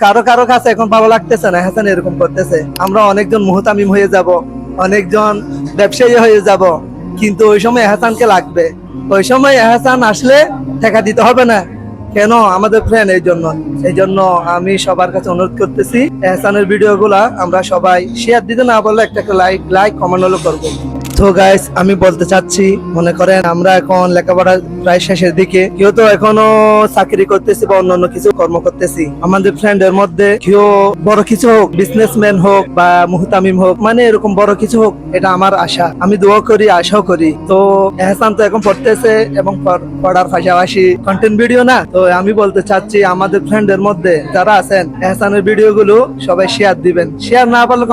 কারো কারো কাছে এখন ভালো লাগতেছে না এহসান এরকম করতেছে। আমরা অনেকজন মুহতামিম হয়ে যাব, অনেকজন ব্যবসায়ী হয়ে যাব, কিন্তু ওই সময় এহসানকে লাগবে। ওই সময় এহসান আসলে টাকা দিতে হবে না কেন? আমাদের ফ্রেন্ড। এই জন্য আমি সবার কাছে অনুরোধ করতেছি, এহসানের ভিডিও গুলা আমরা সবাই শেয়ার দিতে না বললে একটা লাইক কমেন্ট হলো করবো। তো গাইস, আমি বলতে চাচ্ছি, মনে করেন আমরা এখন লেখাপড়া প্রায় শেষের দিকে, কেউ তো এখনো চাকরি করতেছি বা অন্যান্য কিছু কর্ম করতেছি। আমাদের ফ্রেন্ডের মধ্যে কেউ বড় কিছু হোক, বিজনেসম্যান হোক বা মুহতামিম হোক, মানে এরকম বড় কিছু হোক, এটা আমার আশা। আমি দোয়া করি, আশাও করি। তো এহসান তো এখন পড়তেছে এবং পড়ার পাশাপাশি কন্টেন্ট ভিডিও না, তো আমি বলতে চাচ্ছি আমাদের ফ্রেন্ডের মধ্যে যারা আছেন, এহসানের ভিডিও গুলো সবাই শেয়ার দিবেন। শেয়ার না পারলে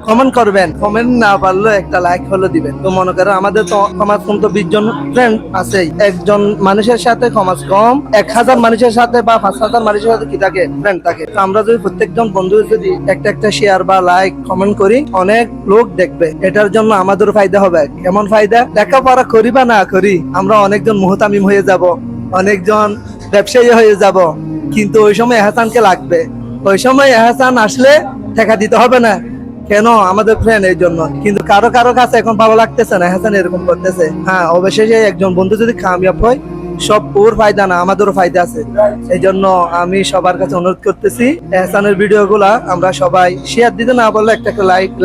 কমেন্ট করবেন, কমেন্ট না পারলে একটা লাইক হলো দিবেন। তো মনে করেন আমাদের তো কমাস কম তো 20 জন ফ্রেন্ড আছে। একজন মানুষের সাথে কমাস কম 1000 মানুষের সাথে বা 5000 মানুষের সাথে কি থাকে, ফ্রেন্ড থাকে। তো আমরা যদি প্রত্যেকজন বন্ধু যদি একটা শেয়ার বা লাইক কমেন্ট করি, অনেক লোক দেখবে। এটার জন্য আমাদের ফায়দা হবে। কেমন ফায়দা? লেখাপড়া করি বা না করি, আমরা অনেকজন মুহতামিম হয়ে যাব, অনেকজন ব্যবসায়ী হয়ে যাব, কিন্তু ওই সময় এহসানকে লাগবে। ওই সময় এহসান আসলে টাকা দিতে হবে না কেন? আমাদের ফ্রেন্ড। এই জন্য কিন্তু কারো কারো কাছে এখন ভালো লাগতেছে না এহসান এরকম করতেছে। হ্যাঁ, অবশেষে একজন বন্ধু যদি কামিয়াব হয়, সব ওর ফায়দা না, আমাদেরও ফায়দা আছে। এই জন্য আমি সবার কাছে অনুরোধ করতেছি, এহসানের ভিডিও গুলা আমরা সবাই শেয়ার দিতে না বললে একটা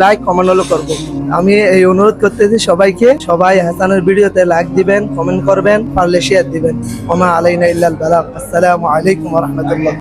লাইক কমেন্ট হলো করবো। আমি এই অনুরোধ করতেছি সবাইকে, সবাই এহসানের ভিডিওতে লাইক দিবেন, কমেন্ট করবেন, পারলে শেয়ার দিবেন। ওমা আলাইনা ইল্লাল বালাগ। আসসালামু আলাইকুম ওয়া রাহমাতুল্লাহ।